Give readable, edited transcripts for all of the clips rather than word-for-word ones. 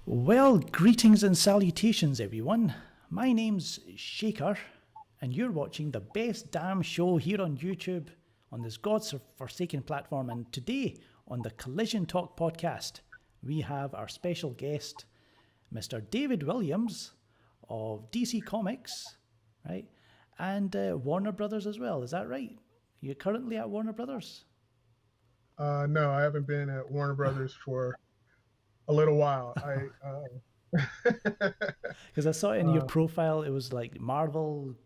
Well, greetings and salutations, everyone. My name's Shaker, and you're watching the best damn show here on YouTube on this godforsaken platform. And today, on the Collision Talk podcast, we have our special guest, Mr. David Williams of DC Comics, right? And Warner Brothers as well. Is that right? You're currently at Warner Brothers? No, I haven't been at Warner Brothers for a little while. Because I saw it in your profile, it was like Marvel,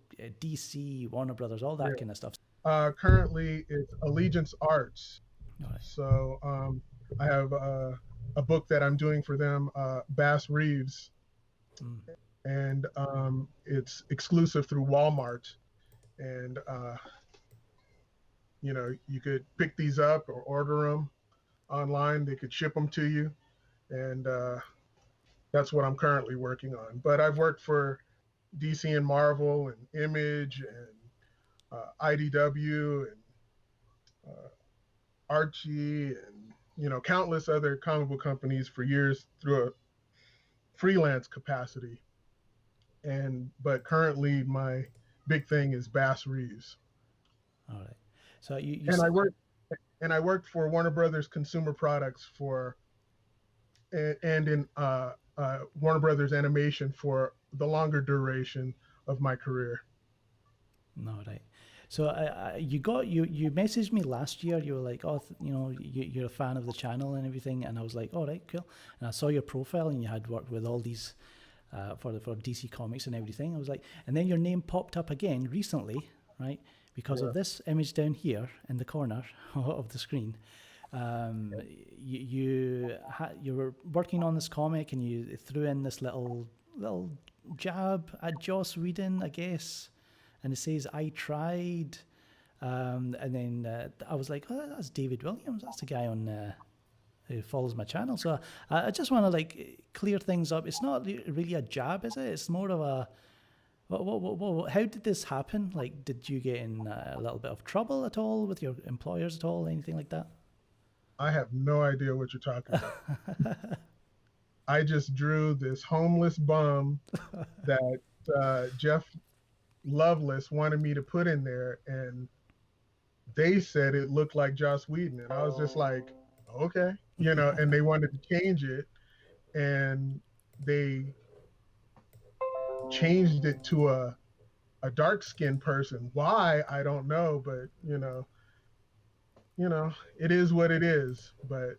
DC, Warner Brothers, all that Yeah. kind of stuff. Currently, it's Allegiance Arts. All right. So I have a book that I'm doing for them, Bass Reeves, and it's exclusive through Walmart. And you could pick these up or order them online. They could ship them to you, and that's what I'm currently working on. But I've worked for DC and Marvel and Image and IDW and Archie and countless other comic book companies for years through a freelance capacity. But currently my big thing is Bass Reeves. All right. So you and I worked for Warner Brothers Consumer Products and in Warner Brothers Animation for the longer duration of my career. No, right. So you messaged me last year. You were like, oh, you're a fan of the channel and everything, and I was like, all right, cool. And I saw your profile, and you had worked with all these for DC Comics and everything. I was like, and then your name popped up again recently, right? Because of this image down here in the corner of the screen. You were working on this comic, and you threw in this little jab at Joss Whedon, I guess, and it says "I tried," and then I was like, "Oh, that's David Williams. That's the guy on who follows my channel." So I just want to clear things up. It's not really a jab, is it? It's more of a how did this happen? Like, did you get in a little bit of trouble at all with your employers at all, anything like that? I have no idea what you're talking about. I just drew this homeless bum that Jeff Loveless wanted me to put in there, and they said it looked like Joss Whedon, and I was just like, okay, and they wanted to change it, and they changed it to a dark-skinned person. Why, I don't know, but it is what it is. But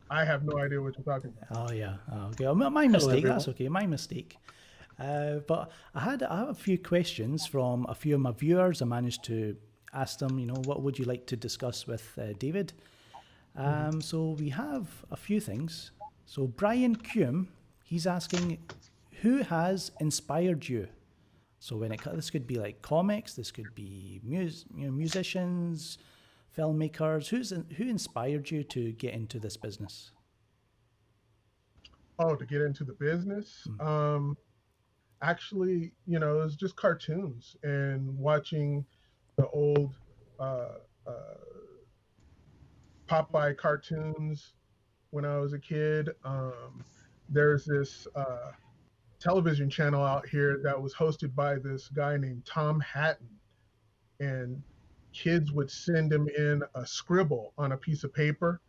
I have no idea what you're talking about. Oh yeah, okay. My mistake. That's okay. My mistake. But I have a few questions from a few of my viewers. I managed to ask them, what would you like to discuss with David? So we have a few things. So Brian Kuhn, he's asking, who has inspired you? So this could be like comics, this could be musicians, filmmakers. Who inspired you to get into this business? Oh, to get into the business? Actually, it was just cartoons and watching the old Popeye cartoons when I was a kid. There's this television channel out here that was hosted by this guy named Tom Hatton, and kids would send him in a scribble on a piece of paper,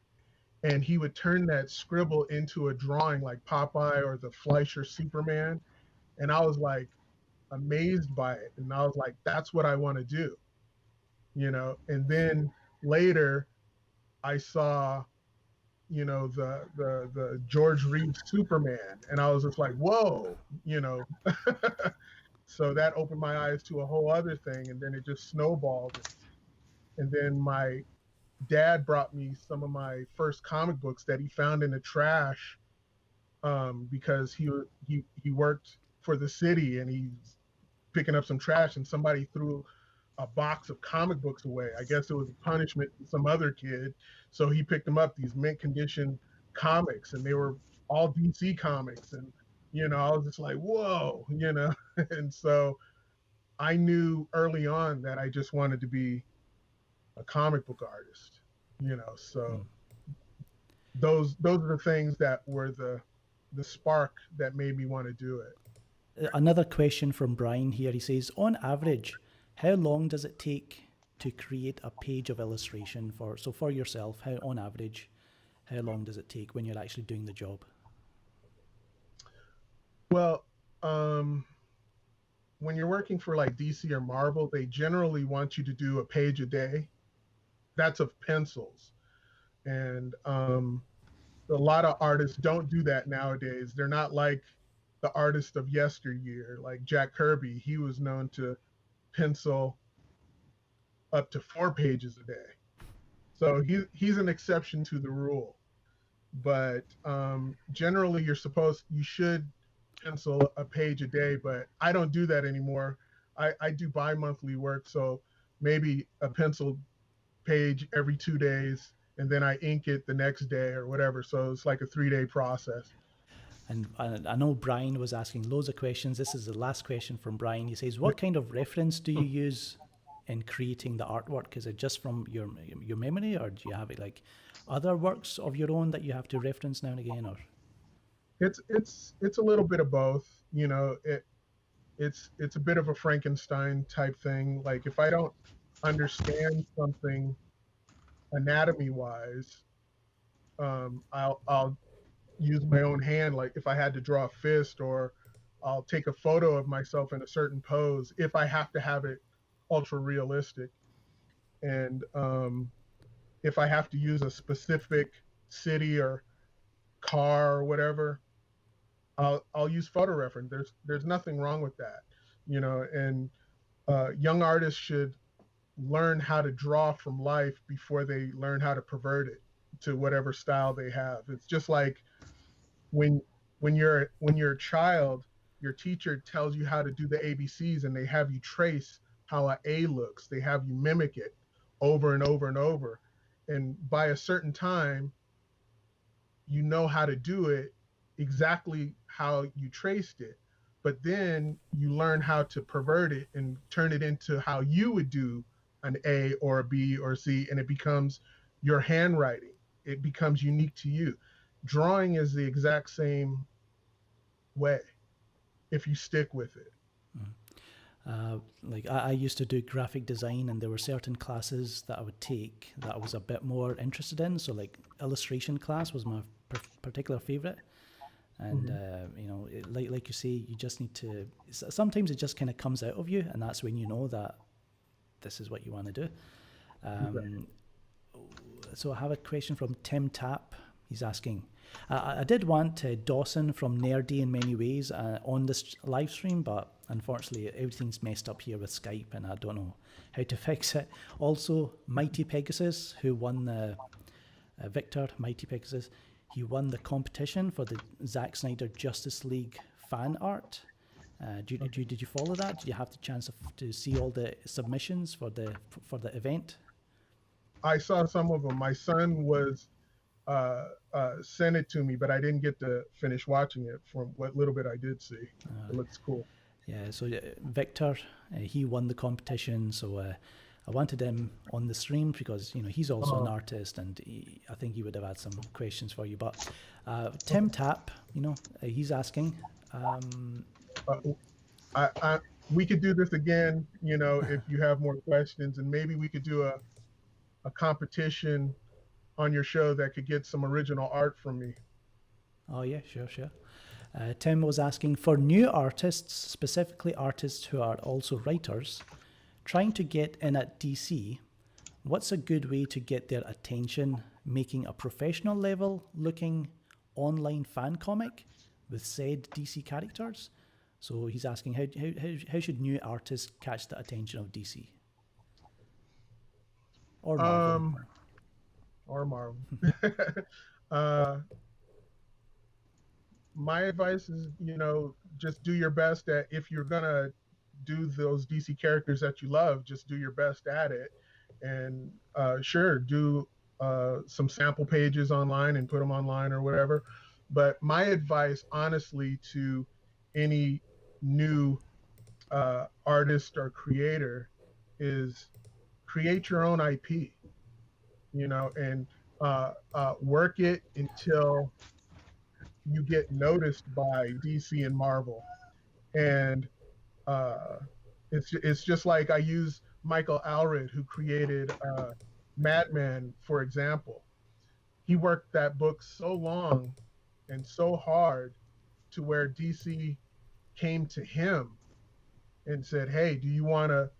and he would turn that scribble into a drawing like Popeye or the Fleischer Superman. And I was like amazed by it, and I was like, that's what I want to do, and then later I saw the George Reeves Superman, and I was just like, whoa, so that opened my eyes to a whole other thing, and then it just snowballed. And then my dad brought me some of my first comic books that he found in the trash, because he worked for the city, and he's picking up some trash, and somebody threw a box of comic books away. I guess it was a punishment to some other kid. So he picked them up, these mint condition comics, and they were all DC comics. And, I was just like, whoa, and so I knew early on that I just wanted to be a comic book artist, so those are the things that were the the spark that made me want to do it. Another question from Brian here. He says, on average, how long does it take to create a page of illustration for yourself? How, on average, how long does it take when you're actually doing the job? Well, when you're working for like DC or Marvel, they generally want you to do a page a day. That's of pencils. And a lot of artists don't do that nowadays. They're not like the artists of yesteryear, like Jack Kirby. He was known to pencil up to 4 pages a day. So he's an exception to the rule. But generally, you should pencil a page a day. But I don't do that anymore. I do bi-monthly work, so maybe a pencil page every 2 days, and then I ink it the next day or whatever. So it's like a 3-day process. And I know Brian was asking loads of questions. This is the last question from Brian. He says, what kind of reference do you use in creating the artwork? Is it just from your memory, or do you have it like other works of your own that you have to reference now and again? Or it's a little bit of both. You know, it's a bit of a Frankenstein type thing. Like if I don't understand something anatomy wise, I'll use my own hand. Like if I had to draw a fist, or I'll take a photo of myself in a certain pose if I have to have it ultra realistic. And if I have to use a specific city or car or whatever, I'll use photo reference. There's nothing wrong with that, you know. And young artists should learn how to draw from life before they learn how to pervert it to whatever style they have. It's just like when you're a child, your teacher tells you how to do the ABCs, and they have you trace how an A looks. They have you mimic it over and over and over. And by a certain time, you know how to do it exactly how you traced it. But then you learn how to pervert it and turn it into how you would do an A or a B or C, and it becomes your handwriting. It becomes unique to you. Drawing is the exact same way if you stick with it. Like I used to do graphic design, and there were certain classes that I would take that I was a bit more interested in. So like illustration class was my particular favorite. And you know, like you say, you just need to. Sometimes it just kind of comes out of you, and that's when you know that this is what you want to do. So I have a question from Tim Tapp. He's asking, I did want Dawson from Nerdy in Many Ways on this live stream, but unfortunately everything's messed up here with Skype, and I don't know how to fix it. Also, Mighty Pegasus, who won the Victor Mighty Pegasus, he won the competition for the Zack Snyder Justice League fan art. Did you follow that? Did you have the chance to see all the submissions for the event? I saw some of them. My son was sent it to me, but I didn't get to finish watching it. From what little bit I did see, it looks cool. Yeah, so Victor, he won the competition, so I wanted him on the stream because, you know, he's also an artist, and I think he would have had some questions for you. But Tim Tapp, you know, he's asking. We could do this again, you know, if you have more questions, and maybe we could do a competition on your show that could get some original art from me. Oh yeah, sure. Tim was asking, for new artists, specifically artists who are also writers, trying to get in at DC, what's a good way to get their attention, making a professional level looking online fan comic with said DC characters? So he's asking, how should new artists catch the attention of DC? Or Marvel. Or Marvel. My advice is, you know, just do your best at, if you're going to do those DC characters that you love, just do your best at it. And sure, do some sample pages online and put them online or whatever. But my advice, honestly, to any new artist or creator is create your own IP, you know, and work it until you get noticed by DC and Marvel. And uh, it's just like I use Michael Allred, who created Madman, for example. He worked that book so long and so hard to where DC came to him and said, "Hey, do you want to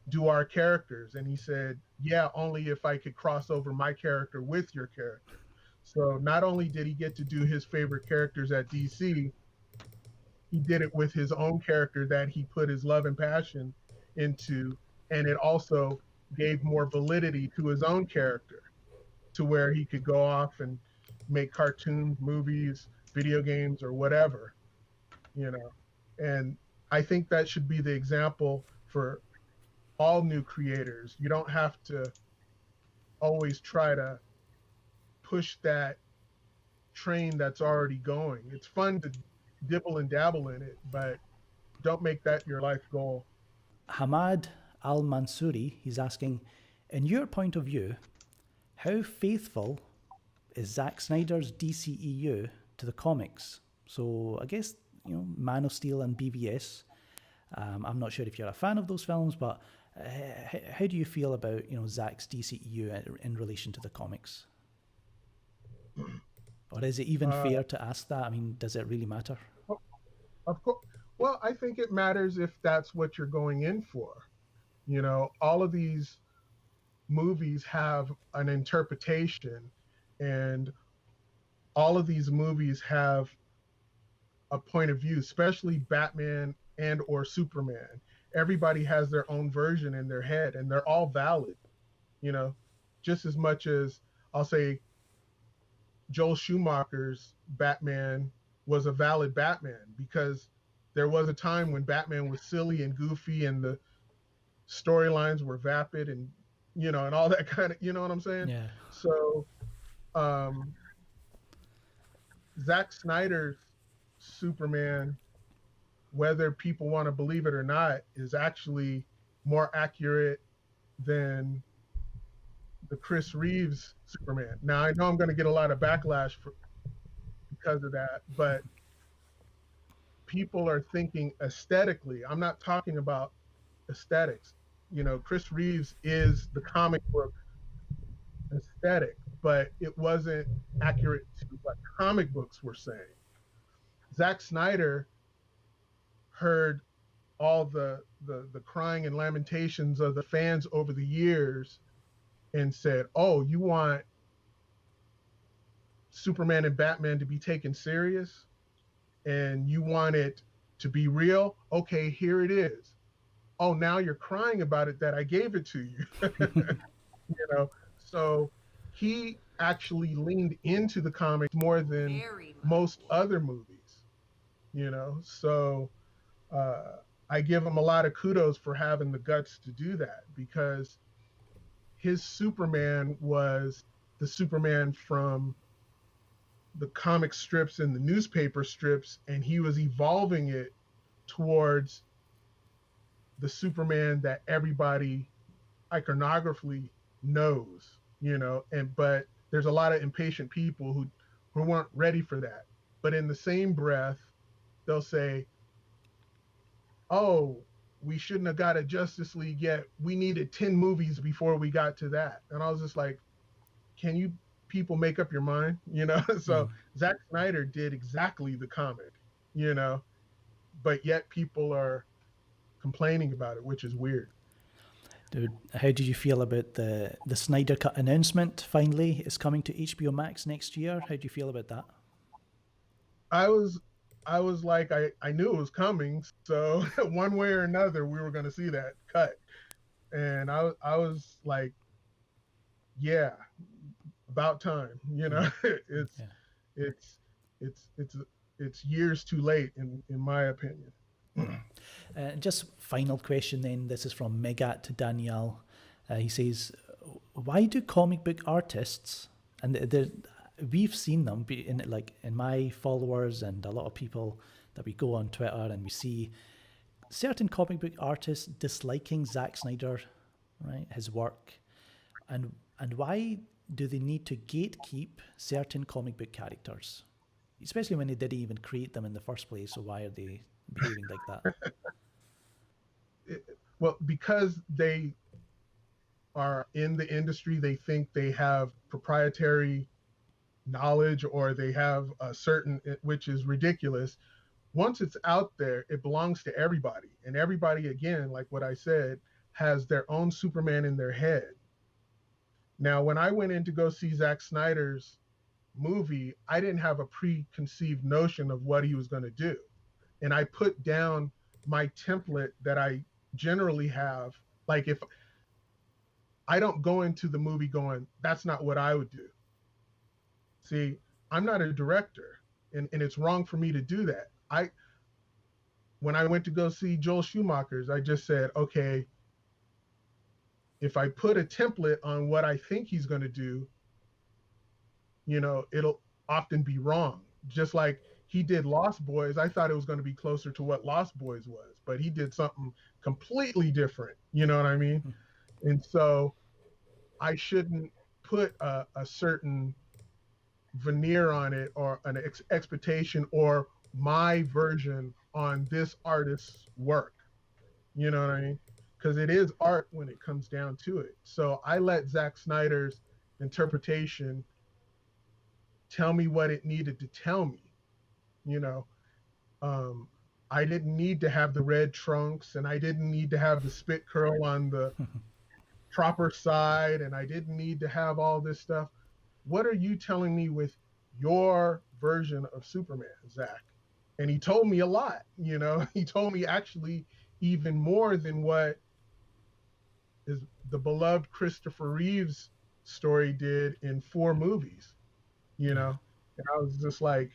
do our characters?" And he said, "Yeah, only if I could cross over my character with your character." So not only did he get to do his favorite characters at DC, he did it with his own character that he put his love and passion into, and it also gave more validity to his own character to where he could go off and make cartoons, movies, video games, or whatever, you know. And I think that should be the example for all new creators. You don't have to always try to push that train that's already going. It's fun to dibble and dabble in it, but don't make that your life goal. Hamad Al Mansouri, he's asking, in your point of view, how faithful is Zack Snyder's DCEU to the comics? So I guess, Man of Steel and BVS. I'm not sure if you're a fan of those films, but how do you feel about, Zack's DCEU in relation to the comics? Or is it even fair to ask that? I mean, does it really matter? Of course. Well, I think it matters if that's what you're going in for. All of these movies have an interpretation, and all of these movies have a point of view, especially Batman and or Superman. Everybody has their own version in their head, and they're all valid, just as much as I'll say Joel Schumacher's Batman was a valid Batman, because there was a time when Batman was silly and goofy and the storylines were vapid and and all that kind of, you know what I'm saying? Yeah. So Zack Snyder's Superman, whether people want to believe it or not, is actually more accurate than the Chris Reeves Superman. Now, I know I'm going to get a lot of backlash because of that, but people are thinking aesthetically. I'm not talking about aesthetics. Chris Reeves is the comic book aesthetic, but it wasn't accurate to what comic books were saying. Zack Snyder heard all the crying and lamentations of the fans over the years and said, "Oh, you want Superman and Batman to be taken serious, and you want it to be real? Okay, here it is. Oh, now you're crying about it that I gave it to you." So he actually leaned into the comics more than most other movies. So I give him a lot of kudos for having the guts to do that, because his Superman was the Superman from the comic strips and the newspaper strips, and he was evolving it towards the Superman that everybody iconographically knows, but there's a lot of impatient people who weren't ready for that. But in the same breath, they'll say, "Oh, we shouldn't have got a Justice League yet. We needed 10 movies before we got to that." And I was just like, can you people make up your mind? So Zack Snyder did exactly the comic, but yet people are complaining about it, which is weird. Dude, how did you feel about the Snyder Cut announcement? Finally, it's coming to HBO Max next year. How do you feel about that? I was like, I knew it was coming, so one way or another, we were going to see that cut, and I was like, yeah, about time. It's years too late in my opinion. Just final question then. This is from Megat Daniel. He says, why do comic book artists, and we've seen them in my followers and a lot of people that we go on Twitter, and we see certain comic book artists disliking Zack Snyder, right, his work, and why do they need to gatekeep certain comic book characters? especially when they didn't even create them in the first place. So why are they behaving like that? Well, because they are in the industry, they think they have proprietary knowledge, or they have a certain, which is ridiculous. Once it's out there, it belongs to everybody. And everybody, again, like what I said, has their own Superman in their head. Now, when I went in to go see Zack Snyder's movie, I didn't have a preconceived notion of what he was going to do. And I put down my template that I generally have. Like, if I don't go into the movie going, that's not what I would do. See, I'm not a director, and it's wrong for me to do that. When I went to go see Joel Schumacher's, I just said, okay, if I put a template on what I think he's going to do, it'll often be wrong. Just like he did Lost Boys, I thought it was going to be closer to what Lost Boys was, but he did something completely different. You know what I mean? And so I shouldn't put a certain veneer on it, or an expectation, or my version on this artist's work. You know what I mean? Because it is art when it comes down to it. So I let Zack Snyder's interpretation tell me what it needed to tell me. You know, I didn't need to have the red trunks, and I didn't need to have the spit curl on the proper side, and I didn't need to have all this stuff. What are you telling me with your version of Superman, Zach? And he told me a lot. He told me actually even more than what is the beloved Christopher Reeve's story did in 4 movies. And I was just like,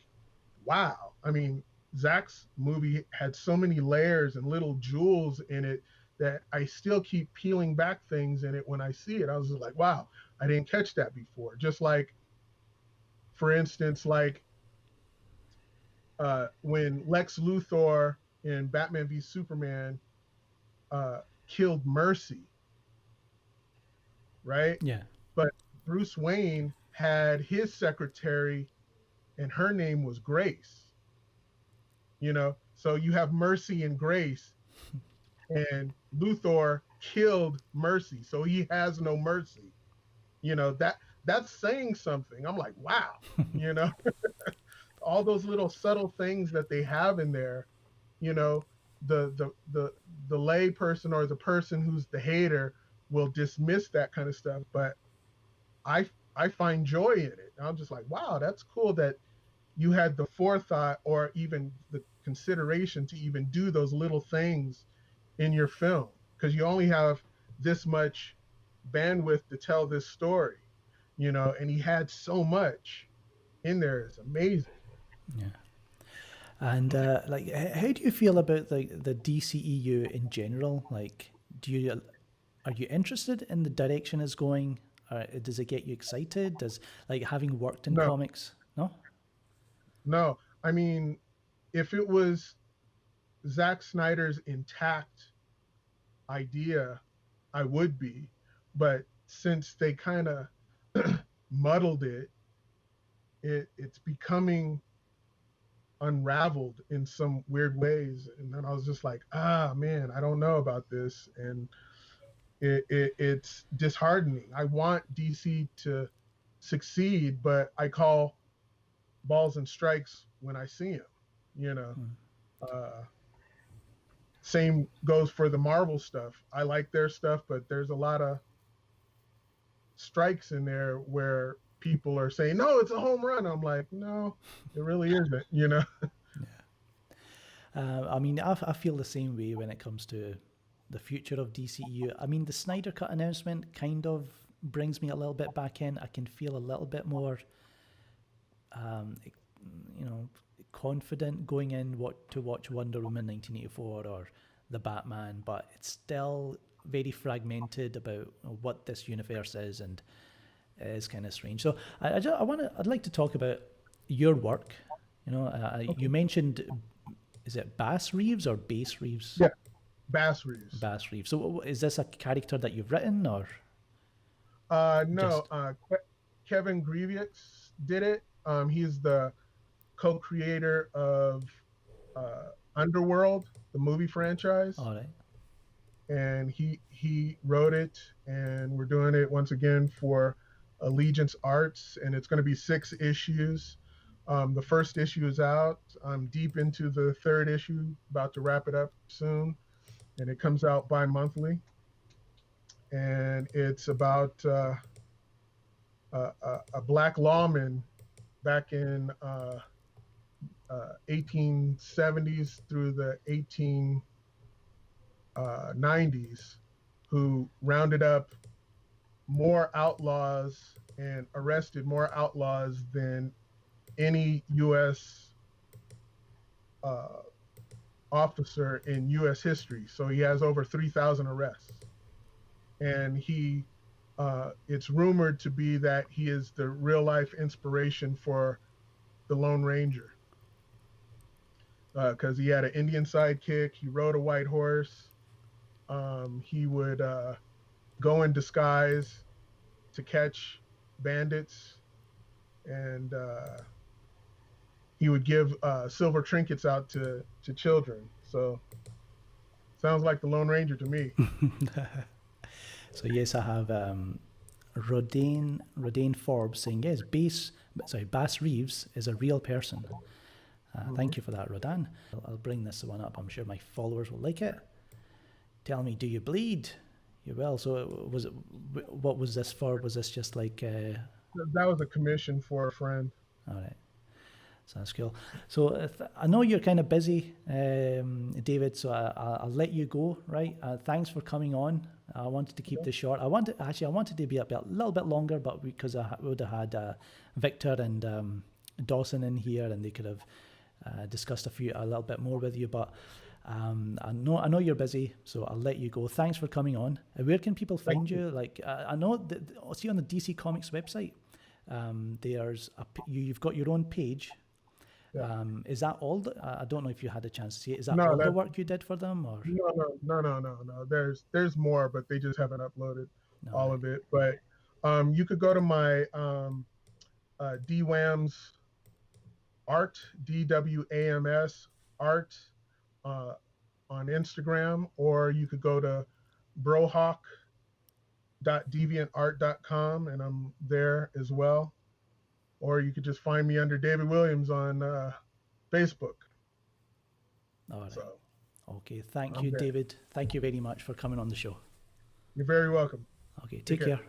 wow. I mean, Zach's movie had so many layers and little jewels in it that I still keep peeling back things in it. When I see it, I was just like, wow, I didn't catch that before. Just like, for instance, like when Lex Luthor in Batman v Superman killed Mercy, right? Yeah. But Bruce Wayne had his secretary, and her name was Grace. So you have Mercy and Grace, and Luthor killed Mercy, so he has no mercy. That's saying something. I'm like, wow. All those little subtle things that they have in there. The lay person, or the person who's the hater, will dismiss that kind of stuff, but I find joy in it. I'm just like, wow, that's cool that you had the forethought, or even the consideration, to even do those little things in your film, because you only have this much bandwidth to tell this story, and he had so much in there. It's amazing. Yeah. And like, how do you feel about the DCEU in general? Like, are you interested in the direction it's going? Does it get you excited? Does, like, having worked in comics? No. I mean, if it was Zack Snyder's intact idea, I would be. But since they kind of muddled it, it's becoming unraveled in some weird ways. And then I was just like, man, I don't know about this. And it's disheartening. I want DC to succeed, but I call balls and strikes when I see them. Same goes for the Marvel stuff. I like their stuff, but there's a lot of strikes in there where people are saying, no, it's a home run. I'm like, no, it really isn't. Yeah. I mean, I feel the same way when it comes to the future of DCEU. I mean, the Snyder Cut announcement kind of brings me a little bit back in. I can feel a little bit more, confident going in to watch Wonder Woman 1984 or the Batman, but it's still very fragmented about what this universe is, and it is kind of strange. So I'd like to talk about your work. You mentioned, is it Bass Reeves or Bass Reeves? Yeah, Bass Reeves. Bass Reeves. So is this a character that you've written, or? No, Kevin Greavius did it. He's the co-creator of Underworld, the movie franchise, All right. and he wrote it, and we're doing it once again for Allegiance Arts, and it's going to be 6 issues. The first issue is out. I'm deep into the 3rd issue, about to wrap it up soon, and it comes out bi-monthly. And it's about a black lawman back in 1870s through the 1890s who rounded up more outlaws and arrested more outlaws than any U.S. Officer in U.S. history. So he has over 3,000 arrests. And it's rumored to be that he is the real life inspiration for the Lone Ranger. Because he had an Indian sidekick, he rode a white horse, he would go in disguise to catch bandits, and he would give silver trinkets out to children. So sounds like the Lone Ranger to me. So yes, I have Rodane Forbes saying yes, Bass Reeves is a real person. Thank you for that, Rodan. I'll bring this one up. I'm sure my followers will like it. Tell me, do you bleed? You will. So what was this for? Was this just like... That was a commission for a friend. All right. So that's cool. So I know you're kind of busy, David, so I'll let you go, right? Thanks for coming on. I wanted to keep this short. I wanted to be a little bit longer, but because I would have had Victor and Dawson in here, and they could have discussed a little bit more with you, but I know you're busy, so I'll let you go. Thanks for coming on. Where can people find you? Like I know see on the DC Comics website, you've got your own page. Yeah. Is that all? I don't know if you had a chance to see it. Is that all the work you did for them, or no? There's more, but they just haven't uploaded all of it. But you could go to my DWAMS art, DWAMS art on Instagram, or you could go to brohawk.deviantart.com, and I'm there as well. Or you could just find me under David Williams on Facebook. All right. So, okay. Thank you, David. Thank you very much for coming on the show. You're very welcome. Okay. Take care.